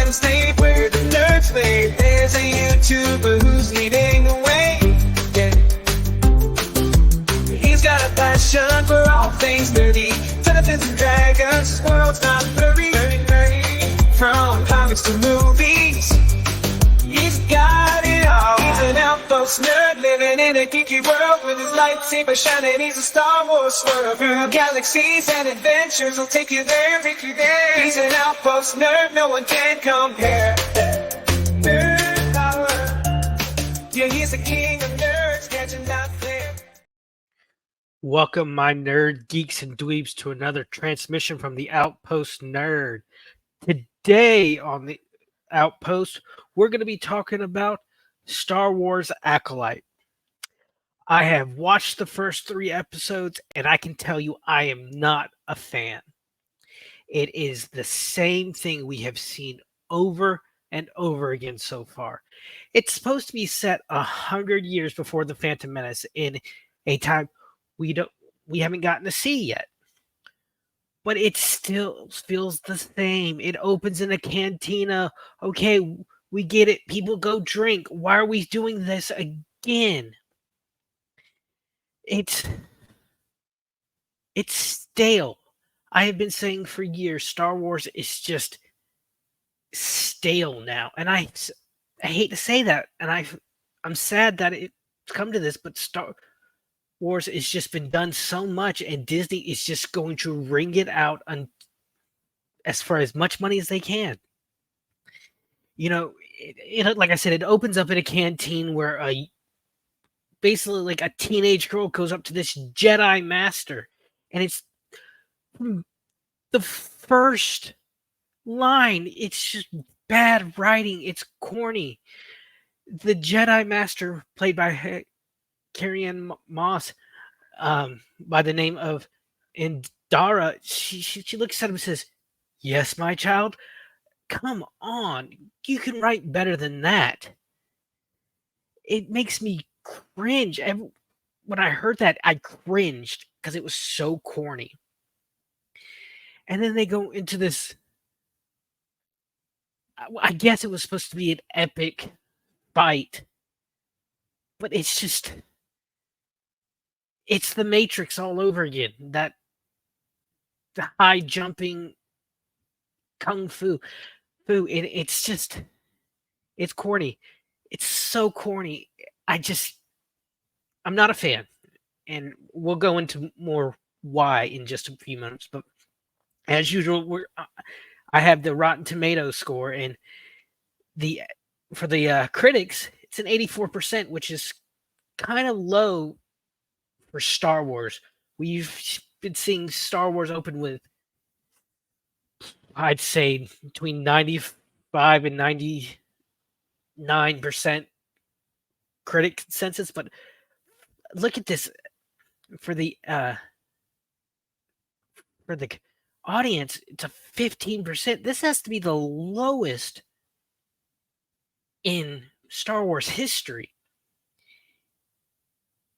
Random state where the nerds play. There's a YouTuber who's leading the way. Yeah. He's got a passion for all things nerdy. Dungeons and Dragons, his world's not blurry. From comics to movies, he's got it all. He's an outpost nerd living in a geeky world with his lightsaber shining. He's a Star Wars swerve through galaxies and adventures. He'll take you there, take you there. He's an outpost nerd, no one can compare. Nerd power. Yeah, he's the king of nerds, catching that flare. Welcome, my nerd geeks and dweebs, to another transmission from the Outpost Nerd. Today on the Outpost, we're going to be talking about Star Wars Acolyte. I have watched the first 3 episodes, and I can tell you I am not a fan. It is the same thing we have seen over and over again so far. It's supposed to be set 100 years before the Phantom Menace in a time we haven't gotten to see yet. But it still feels the same. It opens in a cantina. Okay, we get it. People go drink. Why are we doing this again? It's stale. I have been saying for years, Star Wars is just stale now. And I hate to say that. And I'm sad that it's come to this, but Star Wars has just been done so much, and Disney is just going to wring it out as for as much money as they can. You know, like I said, it opens up in a canteen where basically like a teenage girl goes up to this Jedi Master, and it's the first line. It's just bad writing. It's corny. The Jedi Master, played by Carrie-Anne Moss, by the name of Indara, she looks at him and says, "Yes, my child? Come on, you can write better than that." It makes me cringe. When I heard that, I cringed because it was so corny. And then they go into this, I guess it was supposed to be an epic fight, but it's just... It's the Matrix all over again. The high jumping kung fu. It's corny. It's so corny. I'm not a fan. And we'll go into more why in just a few minutes. But as usual, I have the Rotten Tomatoes score, and for the critics, it's an 84%, which is kind of low for Star Wars. We've been seeing Star Wars open with, I'd say, between 95 and 99% critic consensus. But look at this. For the audience, it's a 15%. This has to be the lowest in Star Wars history.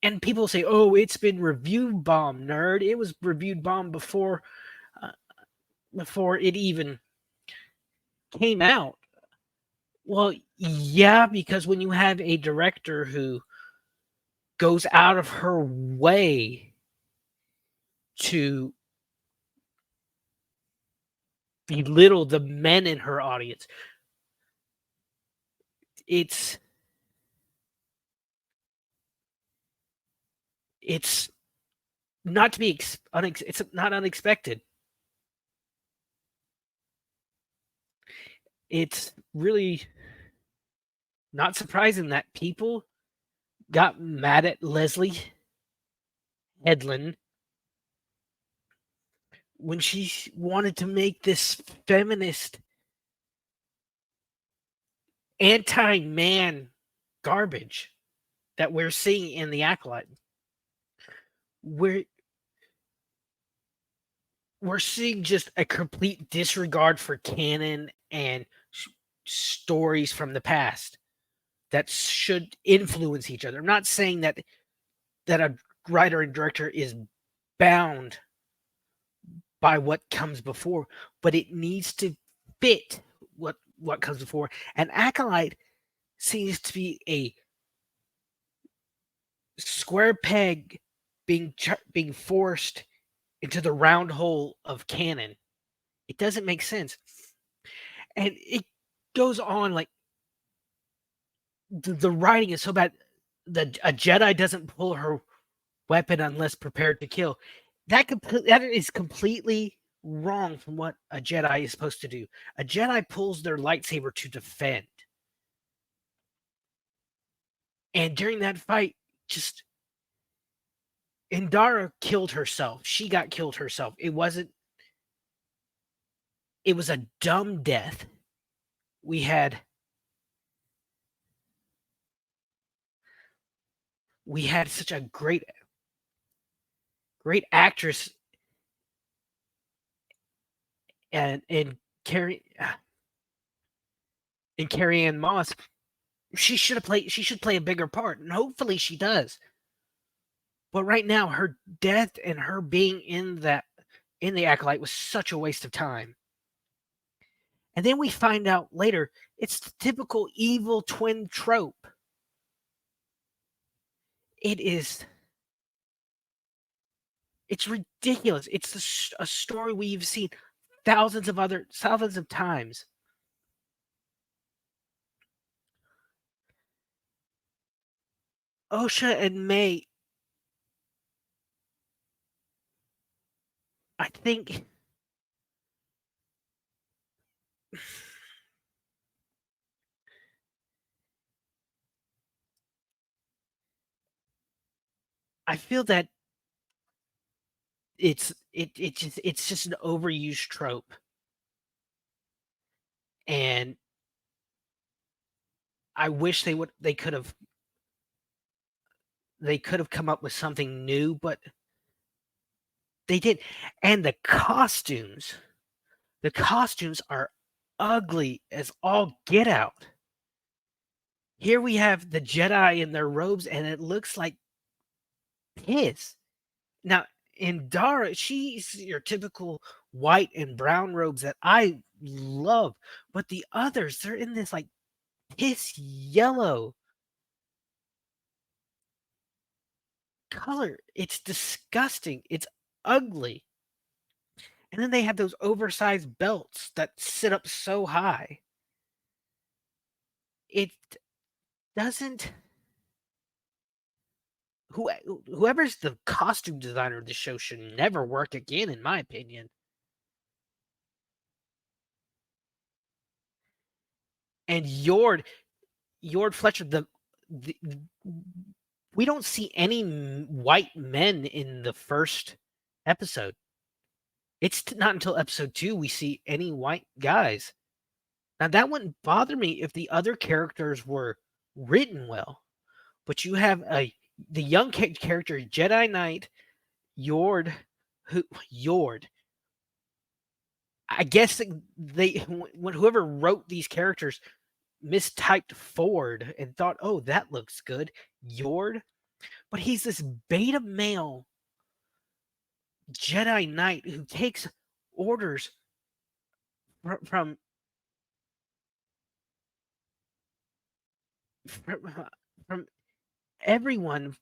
And people say, "Oh, it's been review bomb, nerd. It was reviewed bomb before it even came out." Well, yeah, because when you have a director who goes out of her way to belittle the men in her audience, it's not to be it's not unexpected. It's really not surprising that people got mad at Leslie Headland when she wanted to make this feminist anti-man garbage that we're seeing in the Acolyte. We're seeing just a complete disregard for canon and stories from the past that should influence each other. I'm not saying that a writer and director is bound by what comes before, but it needs to fit what what comes before. And Acolyte seems to be a square peg being forced into the round hole of canon. It doesn't make sense. And it goes on like the writing is so bad. A Jedi doesn't pull her weapon unless prepared to kill. That is completely wrong from what a Jedi is supposed to do. A Jedi pulls their lightsaber to defend. And during that fight, just Indara killed herself. She got killed herself. It was a dumb death. We had such a great actress and Carrie Ann Moss. She should play a bigger part, and hopefully she does. But right now, her death and her being in the Acolyte was such a waste of time. And then we find out later it's the typical evil twin trope. It's ridiculous. It's a story we've seen thousands of times. Osha and May, I think I feel that it's just an overused trope. And I wish they could have come up with something new, but they did. And the costumes are ugly as all get out. Here we have the Jedi in their robes, and it looks like piss. Now, in Dara, she's your typical white and brown robes that I love, but the others, they're in this like piss yellow color. It's disgusting. It's ugly. And then they have those oversized belts that sit up so high. It doesn't. Whoever's the costume designer of the show should never work again, in my opinion. And Yord Fletcher, the we don't see any white men in the first episode. It's not until episode 2 we see any white guys. Now that wouldn't bother me if the other characters were written well, but you have the young character Jedi Knight Yord. I guess whoever wrote these characters mistyped Ford and thought, oh, that looks good, Yord. But he's this beta male Jedi Knight who takes orders from from everyone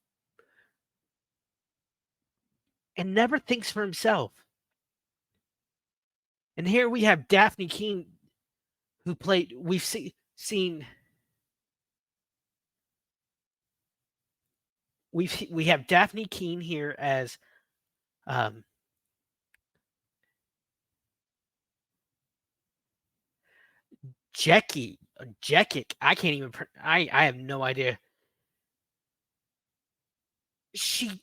and never thinks for himself. And here we have Daphne Keene, who played. We've seen. We have Daphne Keene here as Jekic. I can't even. I have no idea. She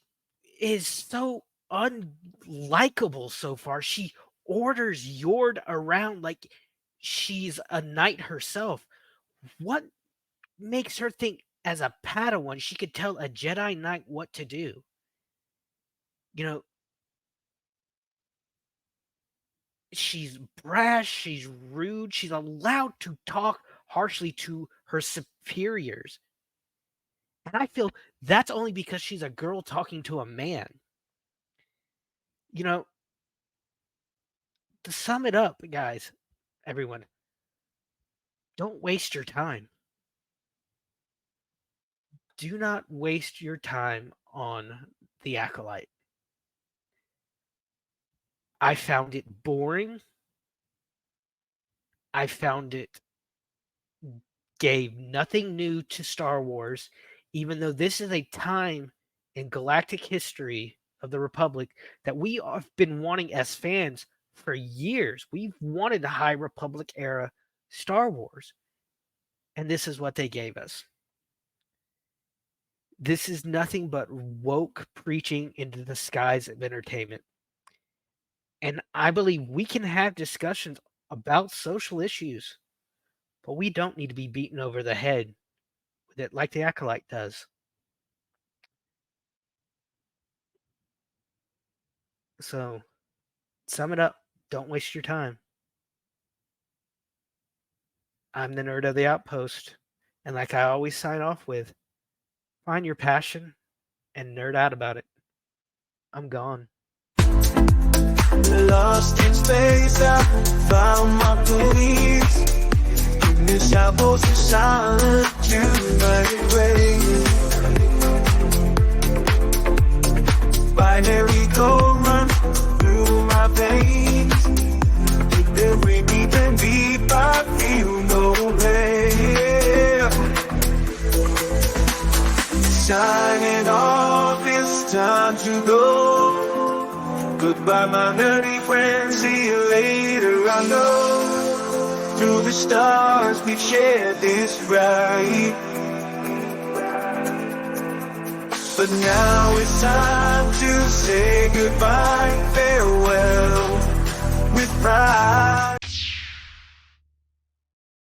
is so unlikable so far. She orders Yord around like she's a knight herself. What makes her think as a Padawan she could tell a Jedi Knight what to do? You know, she's brash, she's rude, she's allowed to talk harshly to her superiors. And I feel that's only because she's a girl talking to a man. You know, to sum it up, guys, everyone, Don't waste your time. Do not waste your time on The Acolyte. I found it boring. I found it gave nothing new to Star Wars, even though this is a time in galactic history of the Republic that we have been wanting as fans for years. We've wanted a High Republic era Star Wars, and this is what they gave us. This is nothing but woke preaching into the skies of entertainment. And I believe we can have discussions about social issues, but we don't need to be beaten over the head with it like the Acolyte does. So, sum it up. Don't waste your time. I'm the nerd of the outpost. And like I always sign off with, find your passion and nerd out about it. I'm gone. Lost in space, I found my police. In the shadows of solitude, my way. Binary code run through my veins. Every beat and beat, I feel no pain. Signing off, it's time to go. Goodbye, my nerdy friends, see you later, I know. Through the stars, we've shared this ride. But now it's time to say goodbye, farewell, with pride.